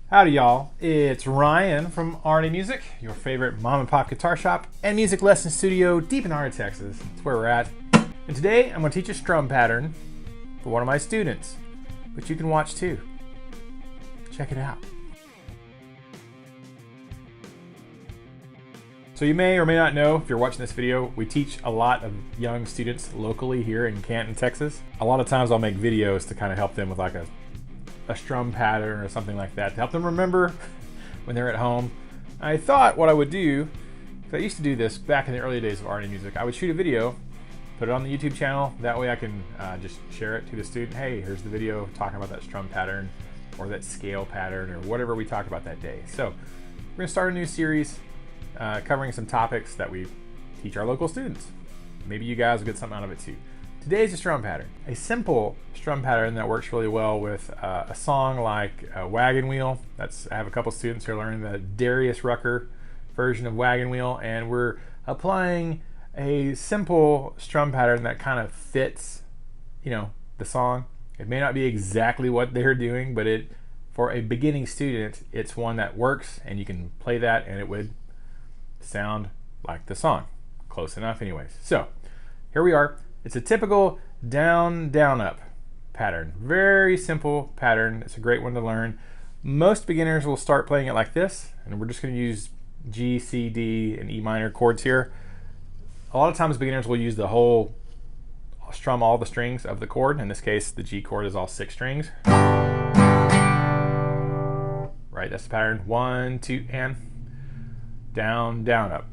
Howdy y'all, it's Ryan from R&A Music, your favorite mom and pop guitar shop and music lesson studio deep in the heart of Texas. That's where we're at. And today I'm going to teach a strum pattern for one of my students, which you can watch too. Check it out. So you may or may not know, if you're watching this video, we teach a lot of young students locally here in Canton, Texas. A lot of times I'll make videos to kind of help them with like a strum pattern or something like that to help them remember when they're at home. I thought what I would do, because I used to do this back in the early days of R&A Music, I would shoot a video, put it on the YouTube channel, that way I can just share it to the student. Hey, here's the video talking about that strum pattern or that scale pattern or whatever we talk about that day. So we're going to start a new series covering some topics that we teach our local students. Maybe you guys will get something out of it too. Today's a strum pattern, a simple strum pattern that works really well with a song like Wagon Wheel. I have a couple students who are learning the Darius Rucker version of Wagon Wheel, and we're applying a simple strum pattern that kind of fits, the song. It may not be exactly what they're doing, but for a beginning student, it's one that works, and you can play that, and it would sound like the song. Close enough anyways. So here we are. It's a typical down, down, up pattern. Very simple pattern. It's a great one to learn. Most beginners will start playing it like this, and we're just going to use G, C, D, and E minor chords here. A lot of times beginners will use strum all the strings of the chord. In this case, the G chord is all 6 strings. Right, that's the pattern. 1, 2, and down, down, up.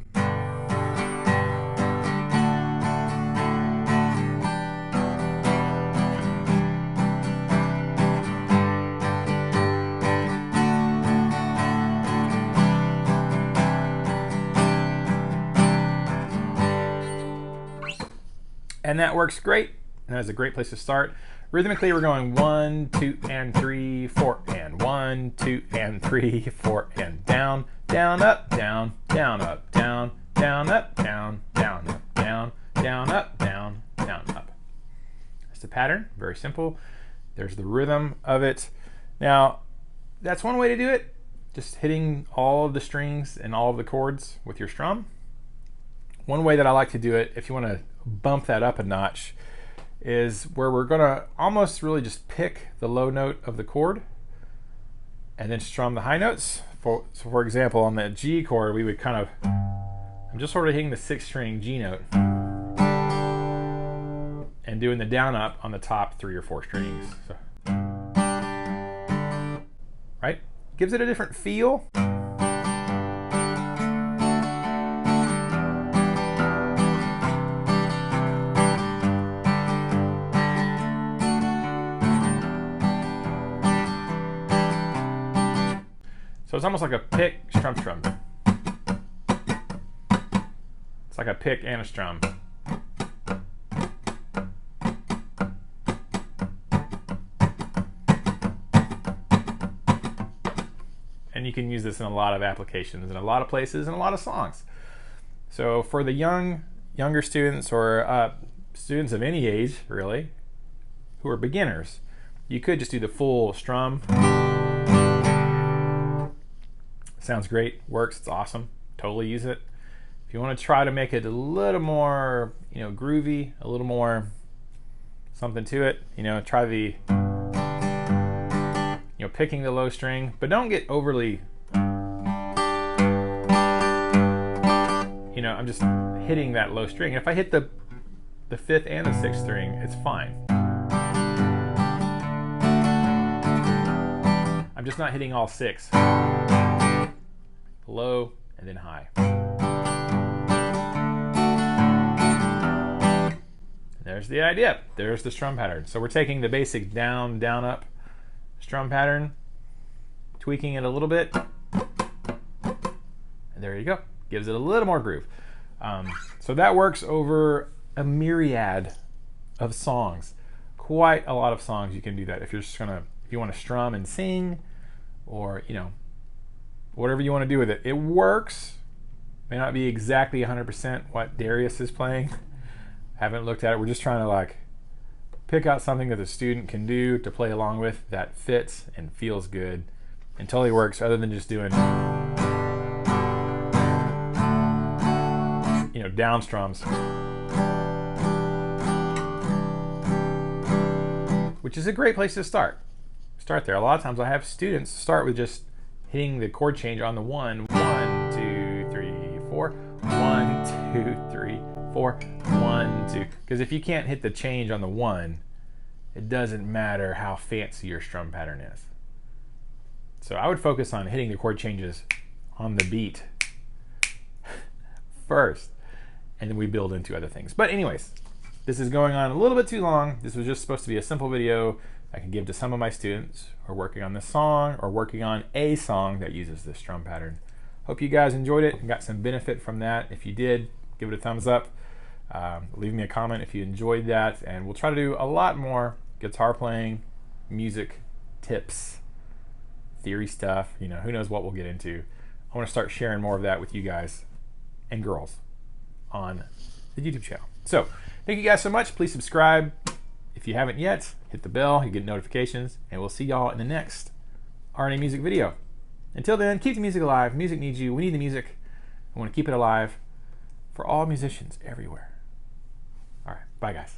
And that works great, and that's a great place to start. Rhythmically, we're going 1, 2, and 3, 4, and 1, 2, and 3, 4, and down, down, up, down, down, up, down, down, up, down, down, up, down, down, up, down, down, up. That's the pattern, very simple. There's the rhythm of it. Now, that's one way to do it, just hitting all of the strings and all of the chords with your strum. One way that I like to do it, if you want to bump that up a notch, is where we're going to almost really just pick the low note of the chord and then strum the high notes. So for example, on the G chord, we would I'm just sort of hitting the 6th string G note and doing the down up on the top 3 or 4 strings. So, right? Gives it a different feel. So it's almost like a pick, strum, strum. It's like a pick and a strum. And you can use this in a lot of applications, in a lot of places, in a lot of songs. So for the younger students or students of any age, really, who are beginners, you could just do the full strum. Sounds great, works, it's awesome, totally use it. If you want to try to make it a little more, groovy, a little more something to it, try the, picking the low string, but don't get overly, I'm just hitting that low string. If I hit the 5th and the 6th string, it's fine. I'm just not hitting all 6. Low and then high. There's the idea. There's the strum pattern. So we're taking the basic down, down, up strum pattern, tweaking it a little bit, and there you go. Gives it a little more groove. So that works over a myriad of songs. Quite a lot of songs you can do that. If you want to strum and sing, or whatever you want to do with it. It works. May not be exactly 100% what Darius is playing. Haven't looked at it. We're just trying to pick out something that the student can do to play along with that fits and feels good and totally works other than just doing, down strums, which is a great place to start. Start there. A lot of times I have students start with just hitting the chord change on the 1, 1, 2, 3, 4, 1, 2, 3, 4, 1, 2. Because if you can't hit the change on the 1, it doesn't matter how fancy your strum pattern is. So I would focus on hitting the chord changes on the beat first, and then we build into other things. But anyways, this is going on a little bit too long. This was just supposed to be a simple video I can give to some of my students who are working on this song or working on a song that uses this strum pattern. Hope you guys enjoyed it and got some benefit from that. If you did, give it a thumbs up. Leave me a comment if you enjoyed that, and we'll try to do a lot more guitar playing, music tips, theory stuff. Who knows what we'll get into. I want to start sharing more of that with you guys and girls on the YouTube channel. So thank you guys so much. Please subscribe if you haven't yet. Hit the bell, you get notifications, and we'll see y'all in the next RNA music video. Until then, keep the music alive. Music needs you. We need the music. I want to keep it alive for all musicians everywhere. All right, bye guys.